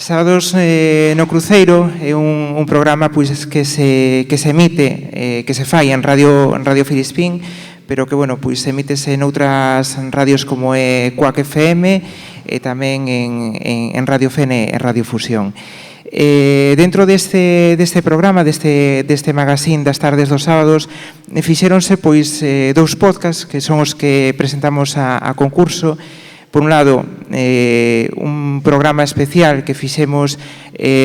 Sábados no Cruceiro é un programa pois, que se emite, que se fai en Radio Filispín, pero que, bueno, pois emítese noutras radios como é Cuac FM e tamén en Radio Fene e Radio Fusión. Dentro deste programa, deste magazín das tardes dos sábados, fixéronse pois dous podcasts que son os que presentamos a concurso. Por un lado, un programa especial que fixemos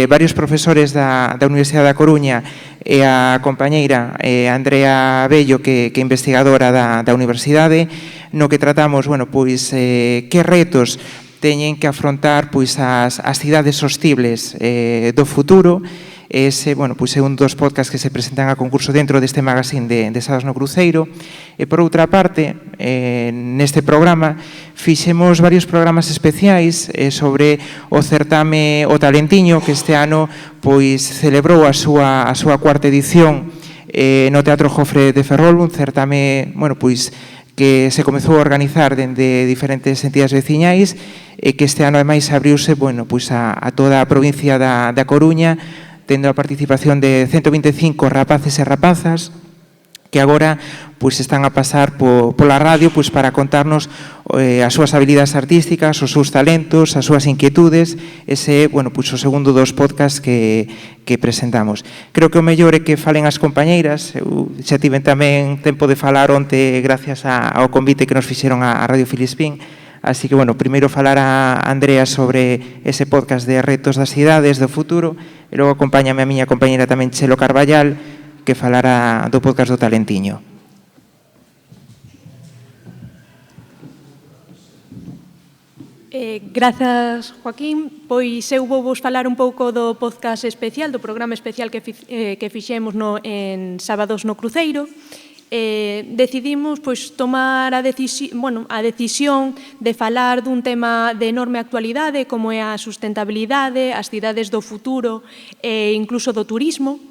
varios profesores da Universidade da Coruña e a compañeira Andrea Bello, que é investigadora da universidade, no que tratamos, bueno, pois, que retos teñen que afrontar pois as cidades sostibles do futuro. Ese, bueno, pois é un dos podcasts que se presentan a concurso dentro deste magazín de Sábados no Cruceiro. E por outra parte, neste programa fixemos varios programas especiais sobre o certame O Talentiño, que este ano pois celebrou a súa cuarta edición no Teatro Jofre de Ferrol, un certame, bueno, pois que se comezou a organizar dende diferentes entidades veciñais e que este ano ademais abriuse, bueno, pois a toda a provincia da Coruña, tendo a participación de 125 rapaces e rapazas que agora pois están a pasar pola radio pois para contarnos as súas habilidades artísticas, os seus talentos, as súas inquietudes. Ese é, bueno, pois o segundo dos podcasts que presentamos. Creo que o mellor é que falen as compañeiras. Eu xa tiven tamén tempo de falar onte gracias ao convite que nos fixeron a Radio Filispín. Así que, bueno, primeiro falar a Andrea sobre ese podcast de retos das cidades do futuro e logo acompáñame a miña compañera tamén Chelo Carballal, que falará do podcast do Talentiño. Grazas, Joaquín. Pois eu vou vos falar un pouco do podcast especial, do programa especial que fixemos en Sábados no Cruceiro. Decidimos pois tomar a decisión de falar dun tema de enorme actualidade como é a sustentabilidade, as cidades do futuro e incluso do turismo.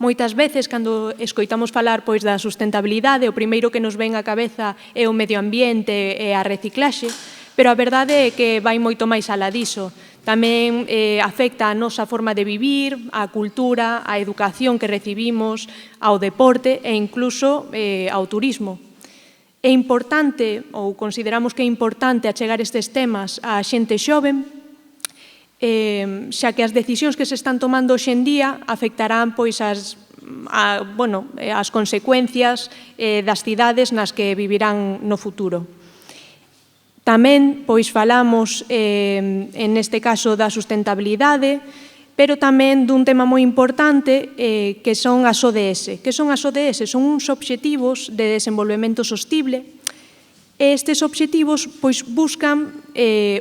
Moitas veces, cando escoitamos falar pois da sustentabilidade, o primeiro que nos ven á cabeza é o medio ambiente e a reciclaxe, pero a verdade é que vai moito máis alá diso. Tamén afecta a nosa forma de vivir, a cultura, a educación que recibimos, ao deporte e incluso ao turismo. É importante, ou consideramos que é importante, achegar estes temas á xente xoven, xa que as decisións que se están tomando hoxe en día afectarán pois as consecuencias das cidades nas que vivirán no futuro. Tamén pois falamos, neste caso, da sustentabilidade, pero tamén dun tema moi importante que son as ODS. Que son as ODS? Son uns obxectivos de desenvolvemento sostible. Estes obxectivos pois buscan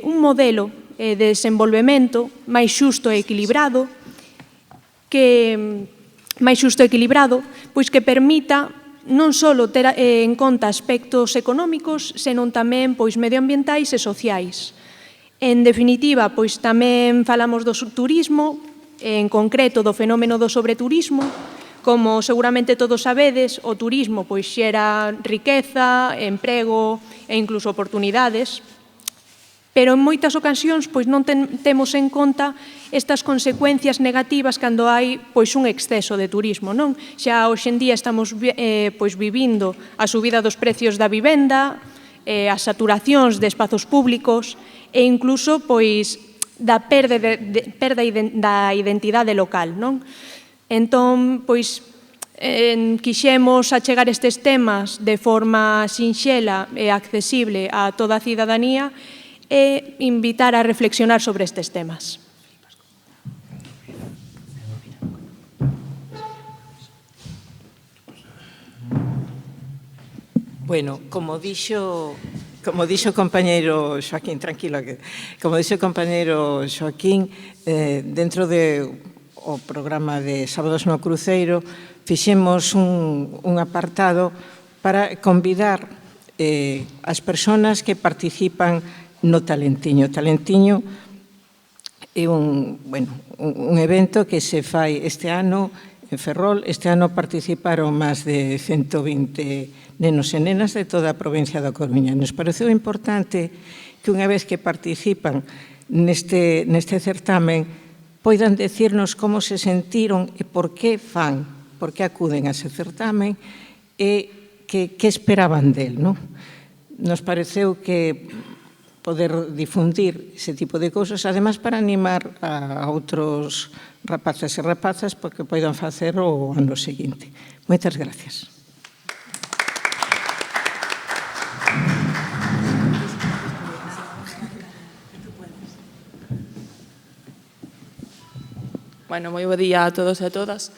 un modelo de desenvolvemento máis xusto e equilibrado, pois que permita non só ter en conta aspectos económicos, senón tamén pois medioambientais e sociais. En definitiva, pois tamén falamos do turismo, en concreto do fenómeno do sobreturismo. Como seguramente todos sabedes, o turismo pois xera riqueza, emprego e incluso oportunidades. Pero en moitas ocasións pois non temos en conta estas consecuencias negativas cando hai pois un exceso de turismo, non? Xa hoxe en día estamos pois vivindo a subida dos precios da vivenda, as saturacións de espazos públicos e incluso pois da perda da identidade local, non? Entón, pois quixemos achegar estes temas de forma sinxela e accesible a toda a cidadanía e invitar a reflexionar sobre estes temas. Bueno, como dixo o compañeiro Xoaquín, como dixo o compañeiro Xoaquín, dentro do programa de Sábados no Cruceiro, fixemos un apartado para convidar as persoas que participan no Talentiño. O Talentiño é un evento que se fai este ano en Ferrol. Este ano participaron máis de 120 nenos e nenas de toda a provincia da Coruña. Nos pareceu importante que unha vez que participan neste certamen poidan decirnos como se sentiron e por que fan, por que acuden a ese certamen e que esperaban del, non? Nos pareceu que poder difundir ese tipo de cousas, además para animar a outros rapaces e rapazas porque poidan facer o ano seguinte. Moitas gracias. Bueno, moi bo día a todos e a todas.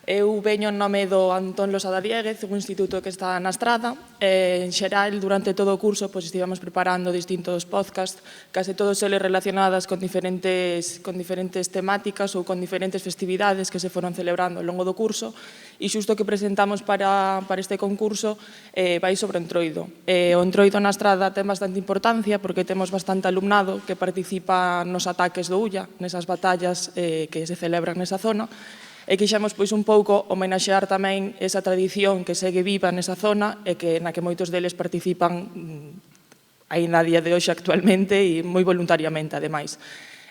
Eu veño en nome do Antón Losada Diéguez, un instituto que está na Estrada. En xeral, durante todo o curso, estivemos preparando distintos podcasts, case todos eles relacionados con diferentes temáticas ou con diferentes festividades que se foron celebrando ao longo do curso. E xusto que presentamos para este concurso vai sobre o Entroido. O Entroido na Estrada ten bastante importancia porque temos bastante alumnado que participa nos ataques do Ulla, nesas batallas que se celebran nesa zona. E quixemos un pouco homenaxear tamén esa tradición que segue viva nesa zona e na que moitos deles participan aínda a día de hoxe actualmente e moi voluntariamente, ademais.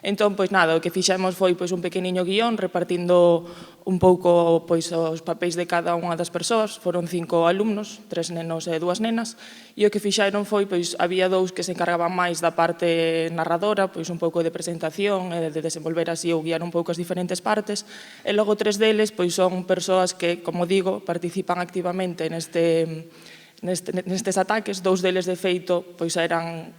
Entón, nada, o que fixemos foi un pequeniño guión repartindo un pouco os papéis de cada unha das persoas. Foron 5 alumnos, 3 nenos e 2 nenas, e o que fixeron foi, había 2 que se encargaban máis da parte narradora, un pouco de presentación e de desenvolver así ou guiar un pouco as diferentes partes, e logo 3 deles son persoas que, como digo, participan activamente nestes ataques. 2 deles, de feito, eran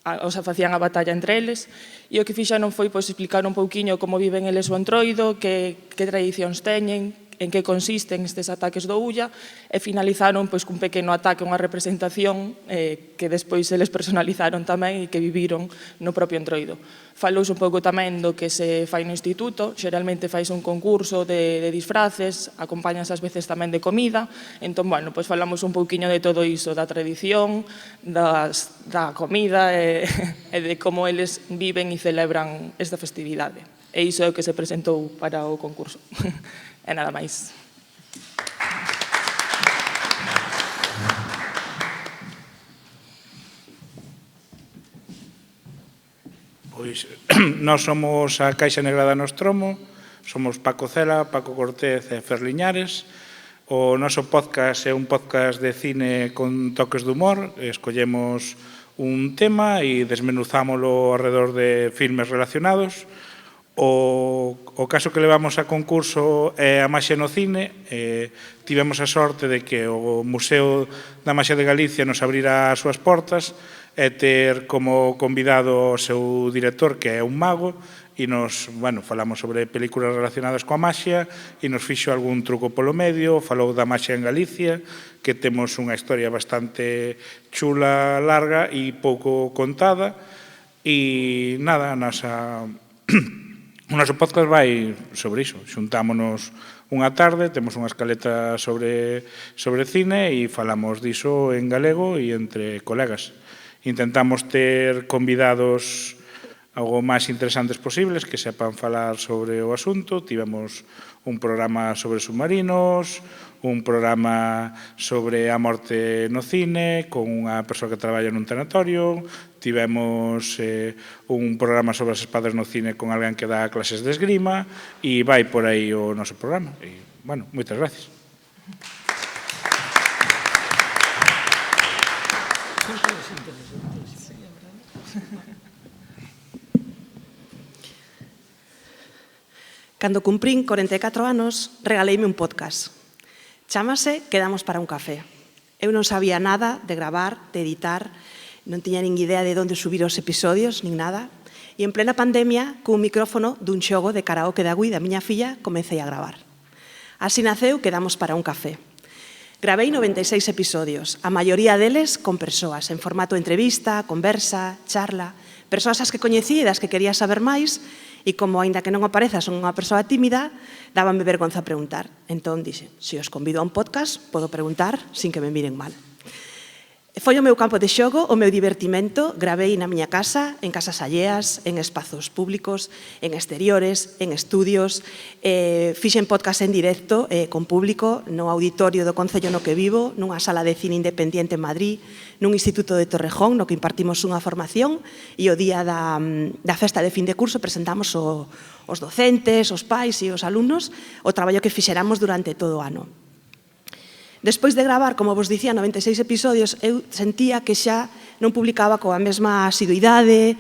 facían a batalla entre eles, e o que fixeron foi explicar un pouquiño como viven eles o Entroido, que tradicións teñen, en que consisten estes ataques do Ulla, e finalizaron cun pequeno ataque, unha representación que despois eles personalizaron tamén e que viviron no propio Entroido. Falouse un pouco tamén do que se fai no instituto, xeralmente fais un concurso de disfraces, acompañas ás veces tamén de comida, entón, falamos un pouquiño de todo iso, da tradición, da comida e de como eles viven e celebran esta festividade. E iso é o que se presentou para o concurso. E nada máis. Pois, nós somos a Caixa Negra da Nostromo, somos Paco Cela, Paco Cortez e Fer Liñares. O noso podcast é un podcast de cine con toques de humor. Escollemos un tema e desmenuzámoslo alrededor de filmes relacionados. O caso que levamos a concurso é a Maxia no cine. Tivemos a sorte de que o Museo da Maxia de Galicia nos abrira as súas portas e ter como convidado o seu director, que é un mago, e nos, falamos sobre películas relacionadas coa maxia e nos fixo algún truco polo medio, falou da maxia en Galicia, que temos unha historia bastante chula, larga e pouco contada. E nada, o noso podcast vai sobre iso. Xuntámonos unha tarde, temos unha escaleta sobre cine e falamos diso en galego e entre colegas. Intentamos ter convidados algo máis interesantes posibles, que sepan falar sobre o asunto. Tivemos un programa sobre submarinos, un programa sobre a morte no cine, con unha persoa que traballa nun tanatorio. Tivemos un programa sobre as espadas no cine con alguén que dá clases de esgrima, e vai por aí o noso programa. E, moitas gracias. Cando cumprín 44 anos, regaleime un podcast. Chámase Quedamos para un café. Eu non sabía nada de gravar, de editar, non tiña nin idea de onde subir os episodios, nin nada. E en plena pandemia, cun micrófono dun xogo de karaoke da Wii da miña filla, comecei a gravar. Así naceu Quedamos para un café. Gravei 96 episodios, a maioría deles con persoas, en formato entrevista, conversa, charla, persoas as que coñecí e das que quería saber máis, e como, aínda que non apareza, son unha persoa tímida, dábame vergonza preguntar. Entón, dixe, se os convido a un podcast, podo preguntar sin que me miren mal. Foi o meu campo de xogo, o meu divertimento. Gravei na miña casa, en casas alleas, en espazos públicos, en exteriores, en estudios. Fixen podcast en directo con público no auditorio do Concello no que vivo, nunha sala de cine independiente en Madrid, nun instituto de Torrejón no que impartimos unha formación, e o día da festa de fin de curso presentamos os docentes, os pais e os alumnos o traballo que fixeramos durante todo o ano. Despois de gravar, como vos dicía, 96 episodios, eu sentía que xa non publicaba coa mesma asiduidade,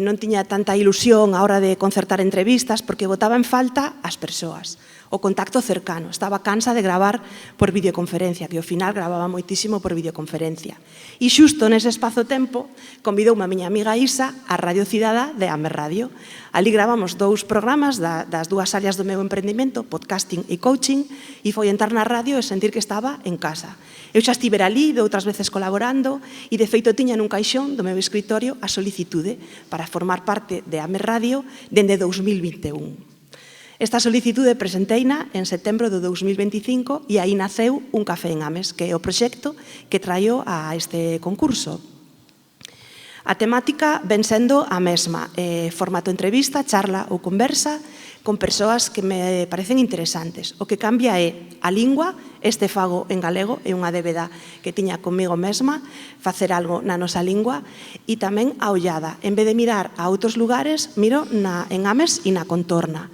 non tiña tanta ilusión a hora de concertar entrevistas, porque botaba en falta as persoas, o contacto cercano. Estaba cansa de gravar por videoconferencia, que ao final gravaba moitísimo por videoconferencia. E xusto nese espazo-tempo convidoume a miña amiga Isa á Radio Cidadá de Ames Radio. Ali gravamos 2 programas das 2 áreas do meu emprendimento, podcasting e coaching, e foi entrar na radio e sentir que estaba en casa. Eu xa estivera ali, de outras veces colaborando, e de feito tiña nun caixón do meu escritorio a solicitude para formar parte de Ames Radio dende 2021. Esta solicitude presenteina en setembro de 2025 e aí naceu Un Café en Ames, que é o proxecto que traio a este concurso. A temática ven sendo a mesma, formato entrevista, charla ou conversa con persoas que me parecen interesantes. O que cambia é a lingua, este fago en galego, é unha débeda que tiña comigo mesma, facer algo na nosa lingua, e tamén a ollada. En vez de mirar a outros lugares, miro en Ames e na contorna.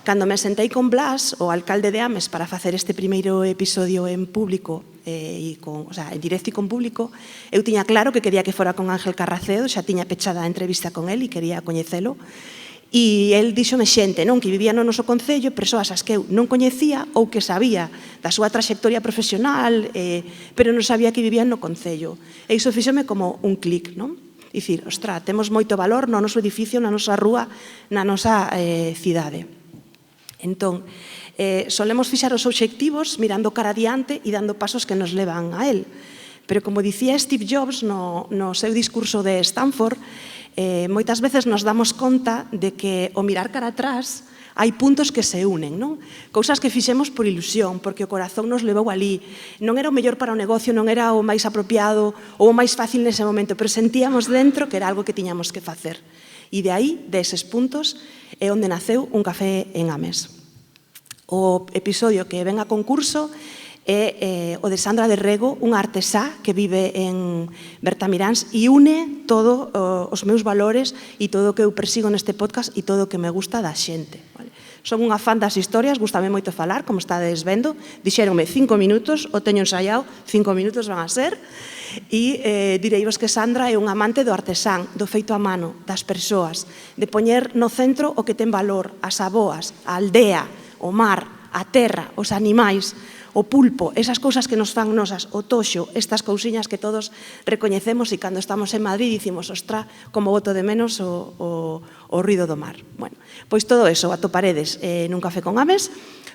Cando me sentei con Blas, o alcalde de Ames, para facer este primeiro episodio en público, en directo e con público, eu tiña claro que quería que fora con Ángel Carracedo, xa tiña pechada a entrevista con él e quería coñecelo. E el díxome xente, non, que vivía no noso concello, persoas as que eu non coñecía ou que sabía da súa traxectoria profesional, pero non sabía que vivían no concello. E iso fíxome como un clic, non? Dicir, ostra, temos moito valor no noso edificio, na nosa rúa, na nosa cidade. Entón, solemos fixar os obxectivos mirando cara adiante e dando pasos que nos levan a él. Pero como dicía Steve Jobs no seu discurso de Stanford, moitas veces nos damos conta de que ao mirar cara atrás hai puntos que se unen, non? Cousas que fixemos por ilusión, porque o corazón nos levou ali. Non era o mellor para o negocio, non era o máis apropiado ou o máis fácil nese momento, pero sentíamos dentro que era algo que tiñamos que facer. E de aí, deses puntos, é onde naceu Un Café en Ames. O episodio que ven a concurso é o de Sandra de Rego, unha artesá que vive en Bertamiráns e une todos os meus valores e todo o que eu persigo neste podcast e todo o que me gusta da xente. Son unha fan das historias, gustame moito falar, como estades vendo. Dixéronme 5 minutos, o teño ensaiado, 5 minutos van a ser. E direivos que Sandra é un amante do artesán, do feito a mano, das persoas, de poñer no centro o que ten valor, as aboas, a aldea, o mar, a terra, os animais, o pulpo, esas cousas que nos fan nosas, o toxo, estas cousiñas que todos recoñecemos e cando estamos en Madrid dicimos, ostra, como boto de menos o ruido do mar. Bueno, pois todo eso atoparedes nun Café con Ames.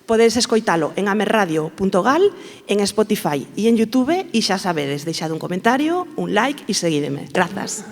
Podedes escoitalo en amesradio.gal, en Spotify e en YouTube, e xa sabedes, deixade un comentario, un like e seguídeme. Grazas.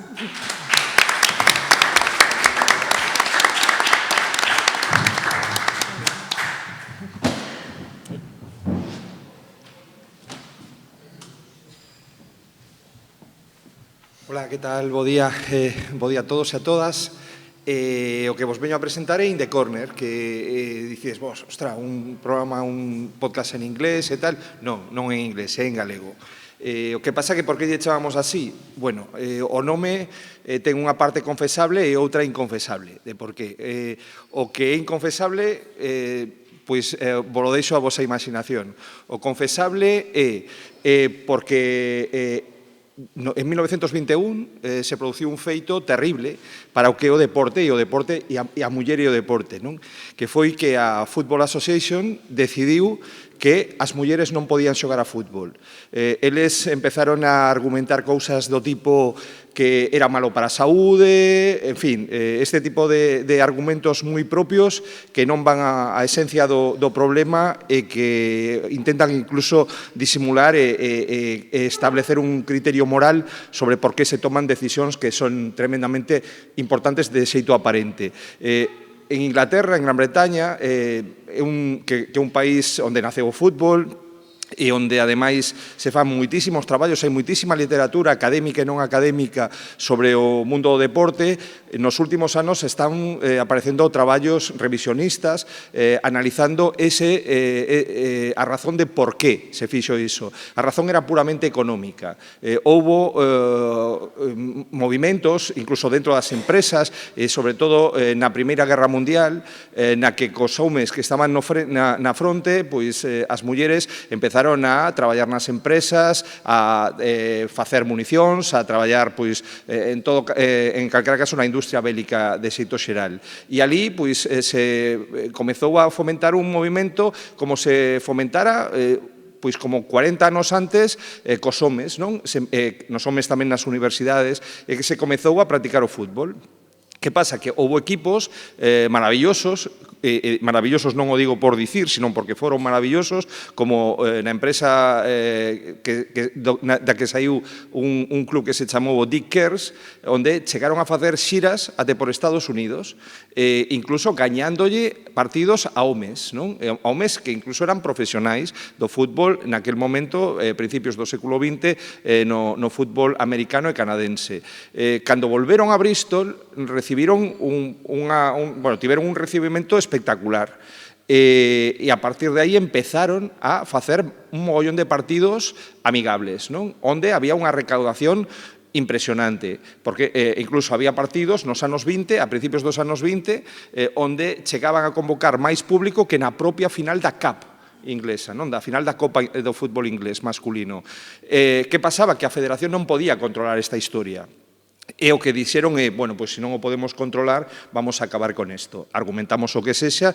Hola, que tal? Bo día a todos e a todas. O que vos veño a presentar é In the Corner, que dicides vos, ostra, un programa, un podcast en inglés e tal. Non en inglés, é en galego. O que pasa que por que lle chamamos así? Bueno, o nome ten unha parte confesable e outra inconfesable. De por qué? O que é inconfesable, pois vos lo deixo a vosa imaginación. O confesable é porque en 1921 se produciu un feito terrible para o que é o deporte e a muller e o deporte, non? Que foi que a Football Association decidiu que as mulleres non podían xogar a fútbol. Eles empezaron a argumentar cousas do tipo que era malo para a saúde, en fin, este tipo de argumentos moi propios que non van á esencia do problema e que intentan incluso disimular e establecer un criterio moral sobre por que se toman decisións que son tremendamente importantes de xeito aparente. En Inglaterra, en Gran Bretaña, que é un país onde naceu o fútbol, e onde, ademais, se fan moitísimos traballos, hai moitísima literatura académica e non académica sobre o mundo do deporte. Nos últimos anos están aparecendo traballos revisionistas analizando a razón de por qué se fixo iso. A razón era puramente económica. Houbo movimentos, incluso dentro das empresas, sobre todo na Primeira Guerra Mundial, na que cos homes que estaban na fronte, pois as mulleres empezaron a traballar nas empresas, a facer municións, a traballar en calquera caso na industria bélica de xeito xeral. E ali se comezou a fomentar un movimento como se fomentara pois como 40 anos antes cos homes, non? Nos homes tamén nas universidades, e que se comezou a practicar o fútbol. Que pasa? Que houve equipos maravillosos, maravillosos non o digo por dicir, sino porque foron maravillosos, como na empresa da que saiu un club que se chamou Dick Kers, onde chegaron a facer xiras até por Estados Unidos, incluso gañándolle partidos a homes, non? A homes que incluso eran profesionais do fútbol naquel momento, principios do século XX, no fútbol americano e canadense. Cando volveron a Bristol, tiveron un recibimento espectacular. E a partir de aí empezaron a facer un mogollón de partidos amigables, non? Onde había unha recaudación impresionante, porque incluso había partidos nos anos 20, a principios dos anos 20, onde chegaban a convocar máis público que na propia final da Cup inglesa, non? Da final da Copa do fútbol inglés masculino. Que pasaba? Que a Federación non podía controlar esta historia. E o que dixeron é, bueno, pois se non o podemos controlar, vamos a acabar con isto. Argumentamos o que sexa,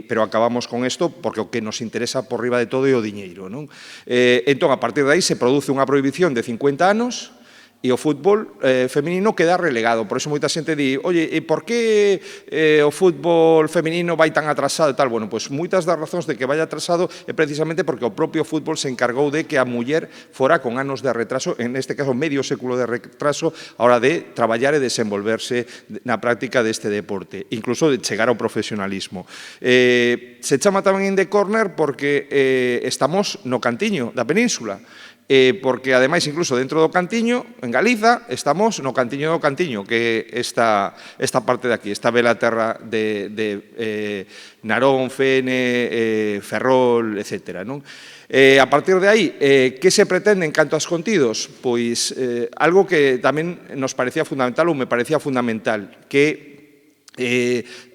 pero acabamos con isto porque o que nos interesa por riba de todo é o diñeiro, non? Entón, a partir de aí se produce unha prohibición de 50 anos e o fútbol feminino queda relegado. Por eso moita xente di, oye, e por que o fútbol feminino vai tan atrasado e tal? Bueno, pois moitas das razóns de que vai atrasado é precisamente porque o propio fútbol se encargou de que a muller fora con anos de retraso, en este caso medio século de retraso, a hora de traballar e desenvolverse na práctica deste deporte, incluso de chegar ao profesionalismo. Se chama tamén The Corner porque estamos no cantiño da península, porque, ademais, incluso dentro do Cantiño, en Galiza, estamos no Cantiño do Cantiño, que é esta parte de aquí, esta bela terra de Narón, Fene, Ferrol, etc. A partir de aí, que se pretende en canto aos contidos? Pois algo que tamén nos parecía fundamental, ou me parecía fundamental, que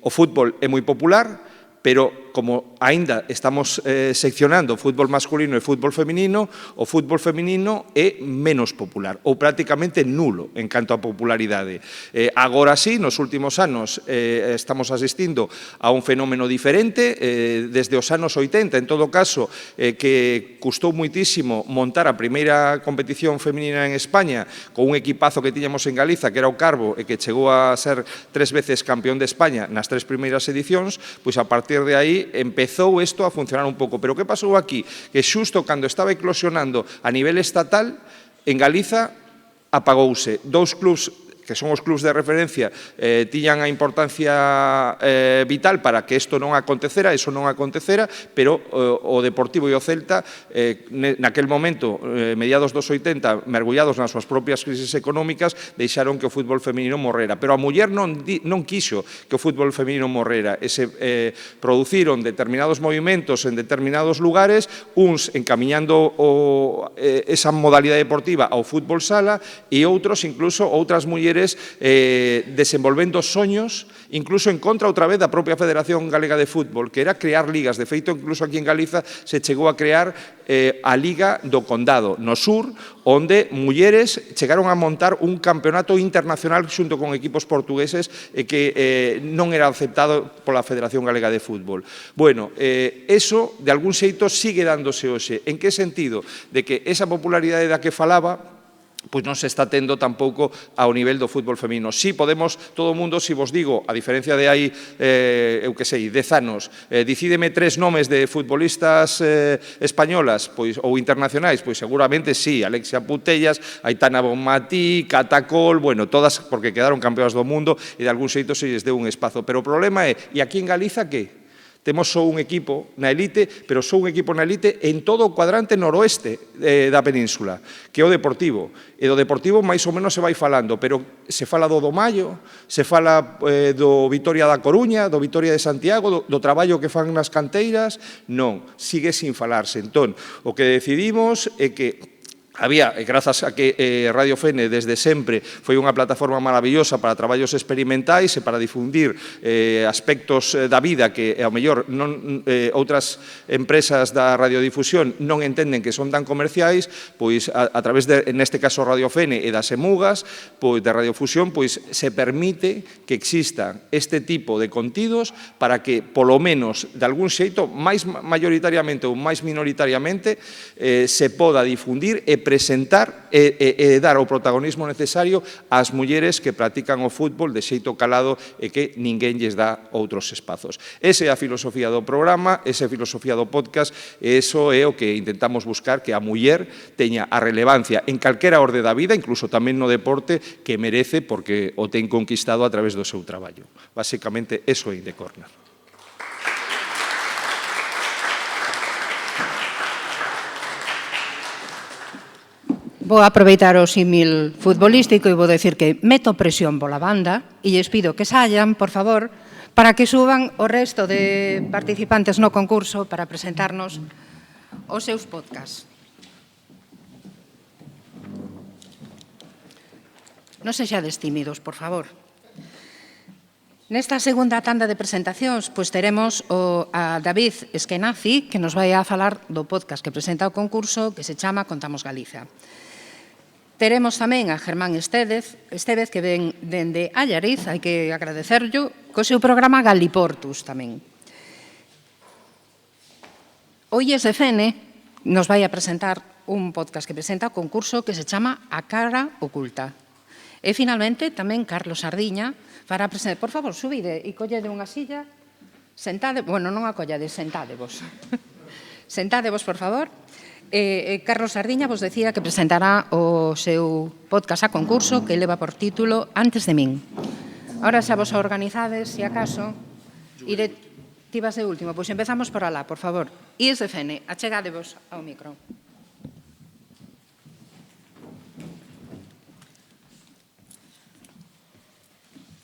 o fútbol é moi popular, pero como aínda estamos seccionando fútbol masculino e fútbol feminino, o fútbol feminino é menos popular, ou prácticamente nulo en canto a popularidade. Agora sí, nos últimos anos estamos asistindo a un fenómeno diferente, desde os anos 80, en todo caso, que custou moitísimo montar a primeira competición feminina en España, con un equipazo que tiñamos en Galiza, que era o Carbo, e que chegou a ser 3 veces campeón de España nas 3 primeiras edicións, pois a partir de aí empezou isto a funcionar un pouco. Pero que pasou aquí? Que xusto cando estaba eclosionando a nivel estatal, en Galiza apagouse. 2 clubs que son os clubs de referencia, tiñan a importancia vital para que isto non acontecera, pero o Deportivo e o Celta, naquel momento, mediados dos 80, mergullados nas súas propias crisis económicas, deixaron que o fútbol feminino morrera. Pero a muller non quixo que o fútbol feminino morrera, e se produciron determinados movimentos en determinados lugares, uns encamiñando esa modalidade deportiva ao fútbol sala, e outros, incluso, outras mulleres desenvolvendo soños, incluso en contra outra vez da propia Federación Galega de Fútbol, que era crear ligas. De feito, incluso aquí en Galiza se chegou a crear a Liga do Condado, no sur, onde mulleres chegaron a montar un campeonato internacional xunto con equipos portugueses que non era aceptado pola Federación Galega de Fútbol. Bueno, eso, de algún xeito, sigue dándose hoxe. En que sentido? De que esa popularidade da que falaba pois non se está tendo tampouco ao nivel do fútbol feminino. Si podemos, todo o mundo, si vos digo, a diferencia de hai, eu que sei, 10 anos, dicídeme 3 nomes de futbolistas españolas ou internacionais, pois seguramente sí, Alexia Putellas, Aitana Bonmatí, Catacol, bueno, todas porque quedaron campeonas do mundo e de algún xeito se lles deu un espazo. Pero o problema é, e aquí en Galiza que? Temos só un equipo na elite, pero só un equipo na elite en todo o cuadrante noroeste da península, que é o Deportivo. E do Deportivo máis ou menos se vai falando, pero se fala do Maio, se fala do Vitoria da Coruña, do Vitoria de Santiago, do traballo que fan nas canteiras, non, sigue sin falarse. Entón, o que decidimos é que había, grazas a que Radio Fene desde sempre foi unha plataforma maravillosa para traballos experimentais e para difundir aspectos da vida que ao mellor outras empresas da radiodifusión non entenden que son tan comerciais, pois a través de, neste caso, Radio Fene e das emugas pois de Radiofusión, pois se permite que existan este tipo de contidos para que, polo menos, de algún xeito, máis mayoritariamente ou máis minoritariamente, se poda difundir e presentar e dar o protagonismo necesario ás mulleres que practican o fútbol de xeito calado e que ninguén lles dá outros espazos. Esa é a filosofía do programa, esa é a filosofía do podcast, e iso é o que intentamos buscar, que a muller teña a relevancia en calquera orde da vida, incluso tamén no deporte, que merece porque o ten conquistado a través do seu traballo. Básicamente, eso é In The Corner. Vou aproveitar o símil futbolístico e vou decir que meto presión pola banda e lles pido que saian, por favor, para que suban o resto de participantes no concurso para presentarnos os seus podcasts. Non sexades tímidos, por favor. Nesta segunda tanda de presentacións, pois teremos a David Eskenazi, que nos vai a falar do podcast que presenta o concurso, que se chama Contamos Galiza. Teremos tamén a Germán Estévez, que ven dende Allariz, hai que agradecerllo, co seu programa Galiportus tamén. O ISFN nos vai a presentar un podcast que presenta o concurso que se chama A Cara Oculta. E, finalmente, tamén Carlos Sardiña fará presentar... Por favor, subide e collede unha silla. Sentade... Bueno, non a collade, sentádevos. Sentádevos, por favor. Carlos Sardiña vos decía que presentará o seu podcast a concurso que leva por título Antes de min. Ahora xa vos organizades, se acaso, ti vas de último, pois empezamos por alá, por favor. ISFN, achegádevos ao micro.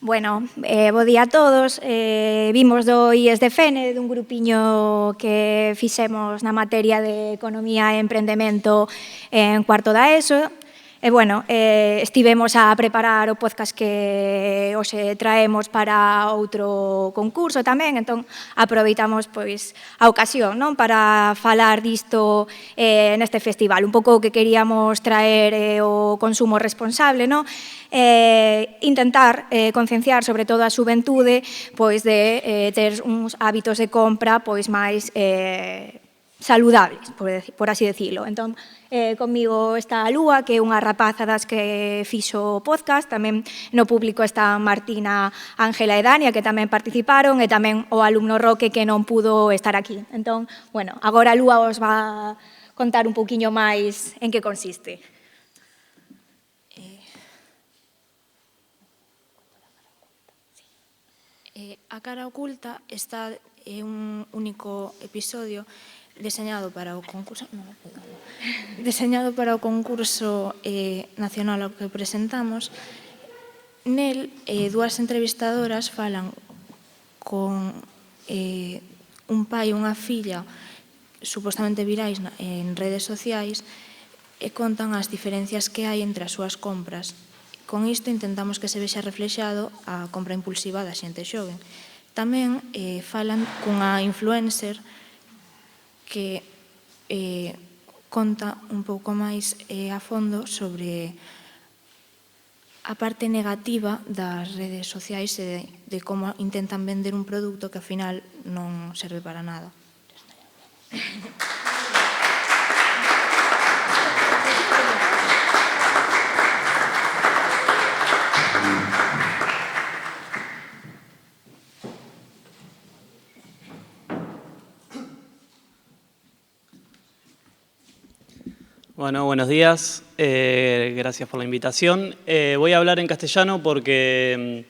Bueno, bo día a todos. Vimos do ISDFN, dun grupiño que fixemos na materia de Economía e Emprendemento en cuarto da ESO. E, bueno, estivemos a preparar o podcast que hoxe traemos para outro concurso tamén, entón aproveitamos pois a ocasión, non, para falar disto neste festival. Un pouco o que queríamos traer o consumo responsable, non? Intentar concienciar sobre todo a xuventude pois de ter uns hábitos de compra pois máis saludables, por así decirlo. Entón, comigo está a Lúa, que é unha rapaza das que fixo o podcast, tamén no público está Martina, Ángela e Dania, que tamén participaron, e tamén o alumno Roque, que non pudo estar aquí. Entón, bueno, agora a Lúa os va a contar un pouquiño máis en que consiste. A Cara Oculta está en un único episodio deseñado para o concurso nacional ao que presentamos. Nel, dúas entrevistadoras falan con un pai e unha filla supostamente virais en redes sociais e contan as diferencias que hai entre as súas compras. Con isto intentamos que se vexa reflexado a compra impulsiva da xente xoven. Tamén falan cunha influencer que conta un pouco máis a fondo sobre a parte negativa das redes sociais e de como intentan vender un produto que, ao final, non serve para nada. Bueno, buenos días. Gracias por la invitación. Voy a hablar en castellano porque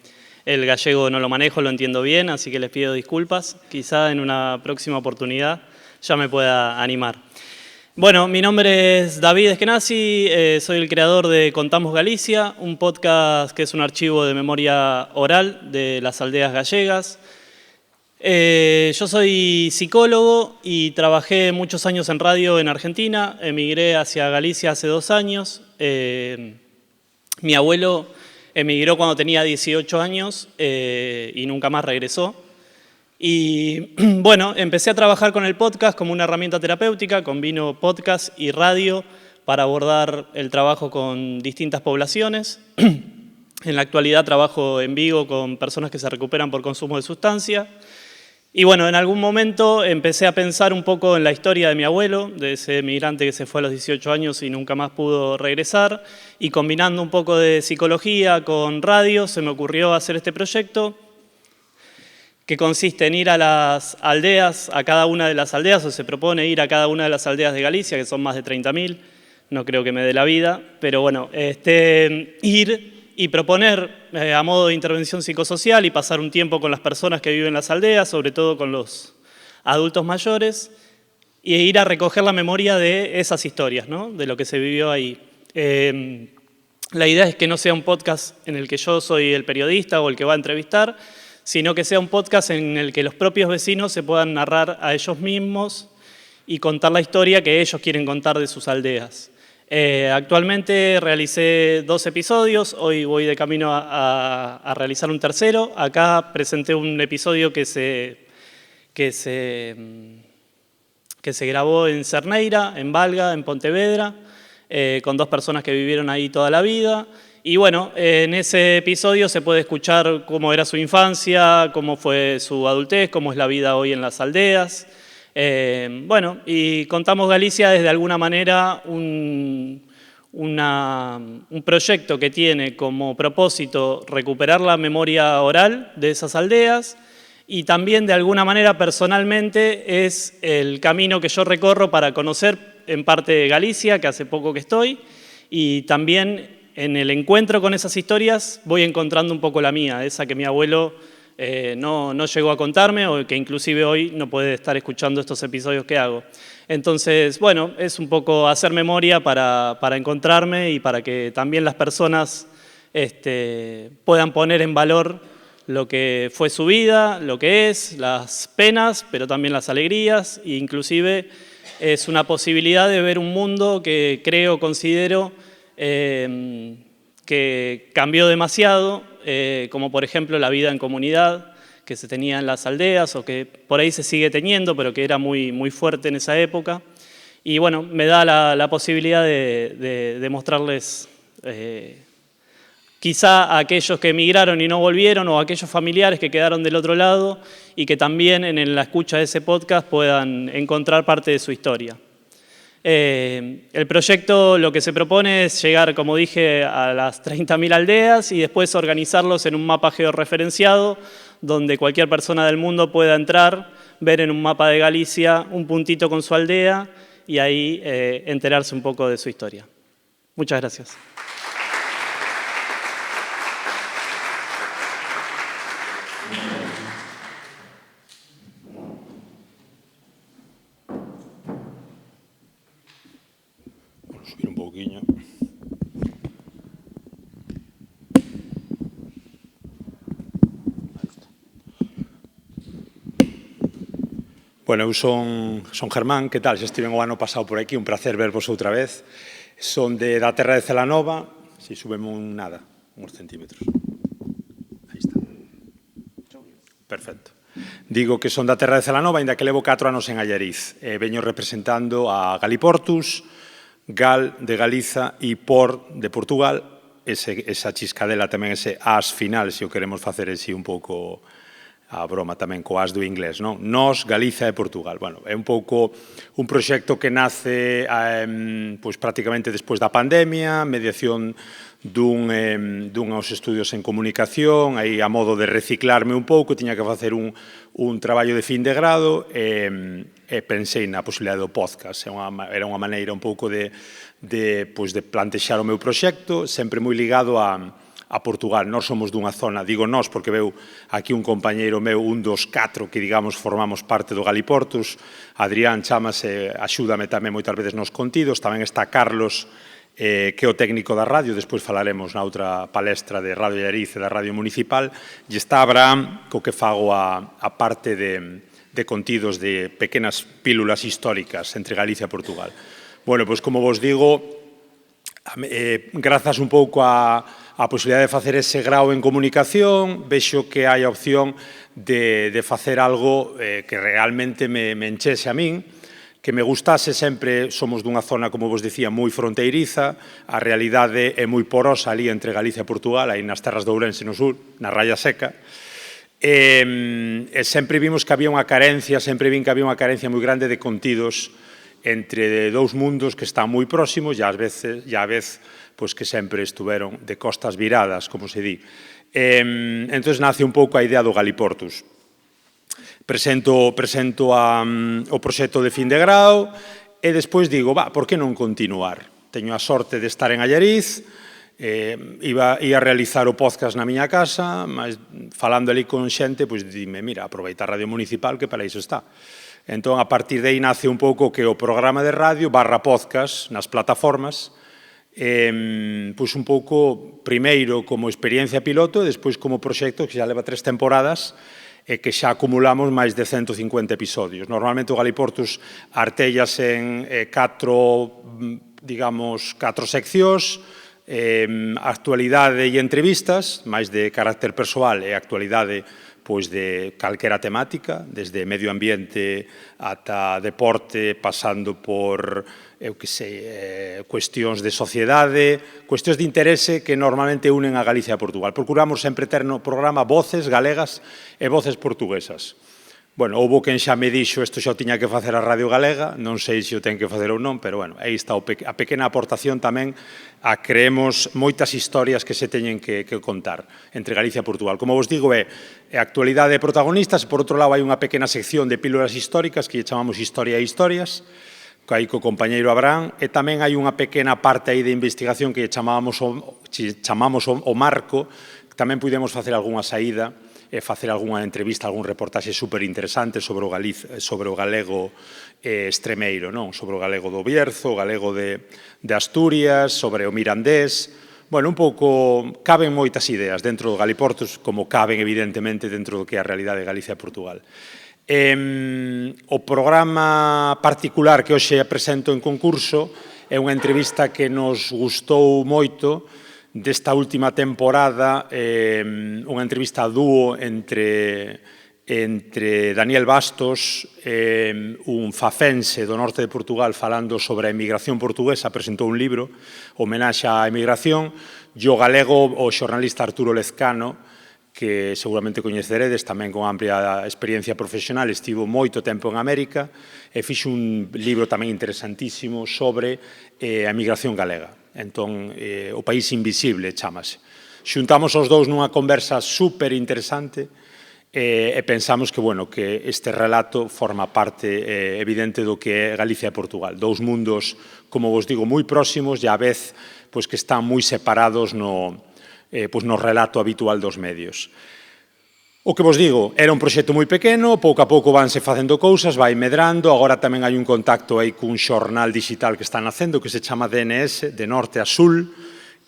el gallego no lo manejo, lo entiendo bien, así que les pido disculpas. Quizá en una próxima oportunidad ya me pueda animar. Bueno, mi nombre es David Eskenazi, soy el creador de Contamos Galicia, un podcast que es un archivo de memoria oral de las aldeas gallegas. Yo soy psicólogo y trabajé muchos años en radio en Argentina, emigré hacia Galicia hace 2 años. Mi abuelo emigró cuando tenía 18 años y nunca más regresó. Y bueno, empecé a trabajar con el podcast como una herramienta terapéutica, combino podcast y radio para abordar el trabajo con distintas poblaciones. En la actualidad trabajo en Vigo con personas que se recuperan por consumo de sustancia. Y bueno, en algún momento empecé a pensar un poco en la historia de mi abuelo, de ese migrante que se fue a los 18 años y nunca más pudo regresar, y combinando un poco de psicología con radio, se me ocurrió hacer este proyecto, que consiste en ir a las aldeas, a cada una de las aldeas, o se propone ir a cada una de las aldeas de Galicia, que son más de 30.000, no creo que me dé la vida, pero bueno, ir y proponer a modo de intervención psicosocial y pasar un tiempo con las personas que viven en las aldeas, sobre todo con los adultos mayores, y ir a recoger la memoria de esas historias, ¿no? De lo que se vivió ahí. La idea es que no sea un podcast en el que yo soy el periodista o el que va a entrevistar, sino que sea un podcast en el que los propios vecinos se puedan narrar a ellos mismos y contar la historia que ellos quieren contar de sus aldeas. Actualmente realicé 2 episodios, hoy voy de camino a realizar un tercero. Acá presenté un episodio que se grabó en Cerneira, en Valga, en Pontevedra, con 2 personas que vivieron ahí toda la vida. Y bueno, en ese episodio se puede escuchar cómo era su infancia, cómo fue su adultez, cómo es la vida hoy en las aldeas. Bueno, y Contamos Galicia es de alguna manera un proyecto que tiene como propósito recuperar la memoria oral de esas aldeas y también de alguna manera personalmente es el camino que yo recorro para conocer en parte de Galicia, que hace poco que estoy, y también en el encuentro con esas historias voy encontrando un poco la mía, esa que mi abuelo no llegó a contarme o que inclusive hoy no puede estar escuchando estos episodios que hago. Entonces, bueno, es un poco hacer memoria para encontrarme y para que también las personas puedan poner en valor lo que fue su vida, lo que es, las penas, pero también las alegrías, e inclusive es una posibilidad de ver un mundo que considero que cambió demasiado, como por ejemplo la vida en comunidad que se tenía en las aldeas o que por ahí se sigue teniendo, pero que era muy, muy fuerte en esa época. Y bueno, me da la posibilidad de mostrarles quizá a aquellos que emigraron y no volvieron o a aquellos familiares que quedaron del otro lado y que también en la escucha de ese podcast puedan encontrar parte de su historia. El proyecto lo que se propone es llegar, como dije, a las 30.000 aldeas y después organizarlos en un mapa georreferenciado donde cualquier persona del mundo pueda entrar, ver en un mapa de Galicia un puntito con su aldea y ahí enterarse un poco de su historia. Muchas gracias. Subir un pouquiño. Bueno, eu son Germán, que tal? Xa estiven o ano pasado por aquí, un placer vervos outra vez. Son da terra de Celanova, si subemos nada, uns centímetros. Aí está. Perfecto. Digo que son da terra de Celanova, ainda que levo 4 anos en Allariz. Veño representando a Galiportus, Gal de Galiza e Por de Portugal, esa chiscadela tamén, ese as final, se o queremos facer así un pouco a broma tamén co as do inglés, non? Nós, Galiza e Portugal. Bueno, é un pouco un proxecto que nace pois prácticamente despois da pandemia, mediación duns estudios en comunicación, aí a modo de reciclarme un pouco, tiña que facer un traballo de fin de grado e pensei na posibilidade do podcast. Era unha maneira un pouco de plantexar o meu proxecto, sempre moi ligado a Portugal. Nós somos dunha zona, digo nós porque veu aquí un compañeiro meu, un dos 4 que, digamos, formamos parte do Galiportus. Adrián chamase, axúdame tamén moitas veces nos contidos. Tamén está Carlos, que é o técnico da radio, despois falaremos na outra palestra de Radio Allariz e da Radio Municipal. E está Abraham, co que fago a parte de contidos de pequenas pílulas históricas entre Galicia e Portugal. Bueno, pois como vos digo, grazas un pouco a posibilidade de facer ese grau en comunicación, vexo que hai a opción de facer algo que realmente me enchese a min, que me gustase. Sempre somos dunha zona, como vos dicía, moi fronteiriza, a realidade é moi porosa ali entre Galicia e Portugal, aí nas terras de Ourense no sur, na Raya Seca, e sempre vimos que había unha carencia, moi grande de contidos entre dous mundos que están moi próximos e a vez pois que sempre estuveron de costas viradas, como se di. Entón, nace un pouco a idea do Galiportus. Presento o proxecto de fin de grau e despois digo, por que non continuar? Teño a sorte de estar en Allariz, ia realizar o podcast na miña casa, mas falando ali con xente, pois dime, mira, aproveita a Radio Municipal que para iso está. Entón, a partir de aí nace un pouco que o programa de radio / podcast nas plataformas, pois un pouco, primeiro como experiencia piloto e despois como proxecto que xa leva 3 temporadas e que xa acumulamos máis de 150 episodios. Normalmente o Galiportus artellas en 4 seccións, actualidade e entrevistas, máis de carácter persoal e actualidade pois de calquera temática, desde medio ambiente ata deporte, pasando por, cuestións de sociedade, cuestións de interese que normalmente unen a Galicia e a Portugal. Procuramos sempre ter no programa voces galegas e voces portuguesas. Bueno, houve quen xa me dixo isto xa o tiña que facer a Radio Galega, non sei se o ten que facer ou non, pero bueno, aí está a pequena aportación tamén a creemos moitas historias que se teñen que contar entre Galicia e Portugal. Como vos digo, é a actualidade de protagonistas, por outro lado hai unha pequena sección de pílulas históricas que chamamos Historia e Historias, aí co compañeiro Abraham, e tamén hai unha pequena parte aí de investigación que chamamos o marco, que tamén podemos facer algunha saída e facer algunha entrevista, algún reportaxe superinteresante sobre o galego extremeiro, sobre o galego do Bierzo, o galego de Asturias, sobre o mirandés. Bueno, un pouco, caben moitas ideas dentro do Galiportus, como caben evidentemente dentro do que é a realidade de Galicia e Portugal. O programa particular que hoxe presento en concurso é unha entrevista que nos gustou moito, desta última temporada, unha entrevista a dúo entre Daniel Bastos, un facense do norte de Portugal, falando sobre a emigración portuguesa, presentou un libro, homenaxe á emigración, e o galego, o xornalista Arturo Lezcano, que seguramente coñeceredes, tamén con amplia experiencia profesional, estivo moito tempo en América, e fixo un libro tamén interesantísimo sobre a emigración galega. Entón, o país invisible chamase. Xuntamos os dous nunha conversa super interesante e pensamos que este relato forma parte evidente do que é Galicia e Portugal. Dous mundos, como vos digo, moi próximos e á vez que están moi separados no relato habitual dos medios. O que vos digo, era un proxecto moi pequeno, pouco a pouco vanse facendo cousas, vai medrando, agora tamén hai un contacto aí cun xornal digital que están nacendo, que se chama DNS, de norte a sul,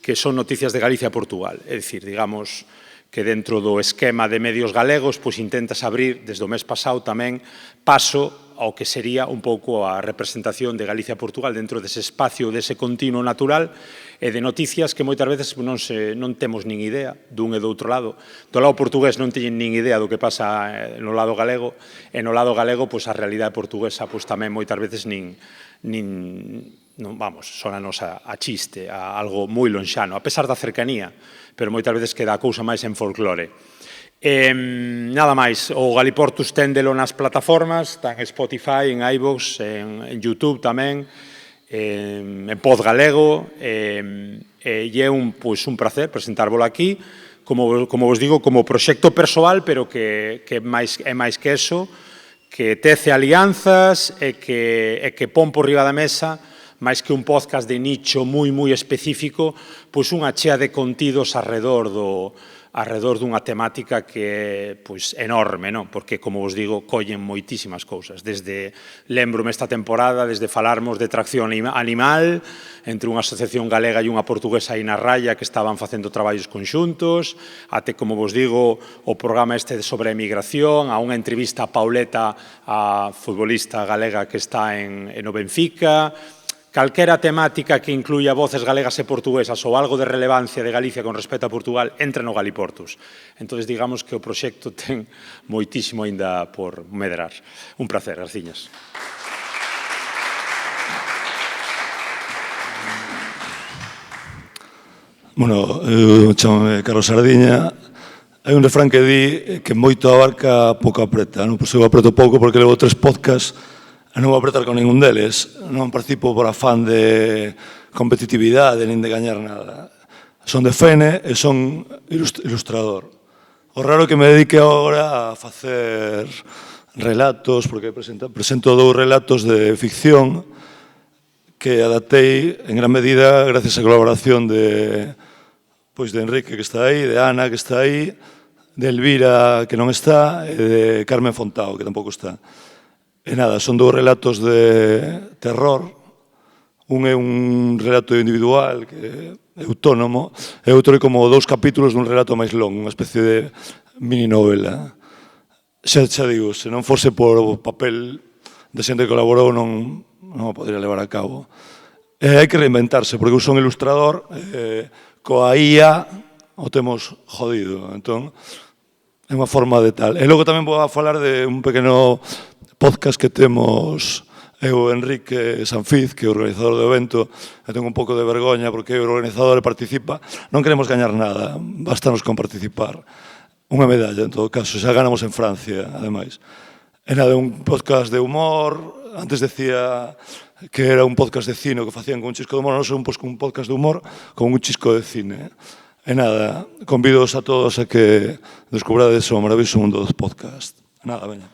que son noticias de Galicia a Portugal. É dicir, digamos que dentro do esquema de medios galegos, pois intentas abrir, desde o mes pasado tamén, paso ao que sería un pouco a representación de Galicia a Portugal dentro dese espacio, dese continuo natural, e de noticias que moitas veces non temos nin idea dun e do outro lado. Do lado portugués non teñen nin idea do que pasa no lado galego, e no lado galego a realidade portuguesa tamén moitas veces sonanos a chiste, a algo moi lonxano, a pesar da cercanía, pero moitas veces queda a cousa máis en folclore. Nada máis, o Galiportus téndelo nas plataformas, está en Spotify, en iVoox, en YouTube tamén, en Pod Galego, e é un placer presentárvolo aquí, como vos digo, como proxecto persoal, pero que é máis que eso, que tece alianzas e que pon por riba da mesa máis que un podcast de nicho moi específico, pois unha chea de contidos arredor dunha temática que é pois enorme, non? Porque, como vos digo, collen moitísimas cousas. Desde, lembrome esta temporada, desde falarmos de tracción animal, entre unha asociación galega e unha portuguesa aí na raya que estaban facendo traballos conxuntos, até, como vos digo, o programa este sobre a emigración, a unha entrevista a Pauleta, a futbolista galega que está no Benfica, calquera temática que incluya voces galegas e portuguesas ou algo de relevancia de Galicia con respecto a Portugal entra no Galiportus. Entón, digamos que o proxecto ten moitísimo aínda por medrar. Un placer, Garciñas. Bueno, eu chamame Carlos Sardiña. Hai un refrán que di que moito abarca, pouco apreta. Pois eu apreto pouco porque levo 3 podcasts. Non vou apretar con ningún deles, non participo por afán de competitividade nin de gañar nada. Son de Fene e son ilustrador. O raro que me dedique agora a facer relatos, porque presento 2 relatos de ficción que adaptei en gran medida gracias á colaboración de Enrique, que está aí, de Ana, que está aí, de Elvira, que non está, e de Carmen Fontao, que tampouco está. E nada, son 2 relatos de terror. Un é un relato individual, que é autónomo, e outro é como 2 capítulos dun relato máis longo, unha especie de mini novela. Xa digo, se non fose por o papel de xente que colaborou, non o podría levar a cabo. Hai que reinventarse, porque eu son ilustrador, coa IA o temos jodido, entón é unha forma de tal. E logo tamén vou a falar de un pequeno podcast que temos eu, Enrique Sanfiz, que é o organizador do evento, e tengo un pouco de vergoña porque o organizador participa. Non queremos gañar nada, bastanos con participar. Unha medalla, en todo caso, xa ganamos en Francia, ademais. E nada, un podcast de humor. Antes decía que era un podcast de cine que facían con un chisco de humor. Non son un podcast de humor con un chisco de cine. E nada, convido a todos a que descubrades o maravilloso mundo dos podcasts. Nada, veña.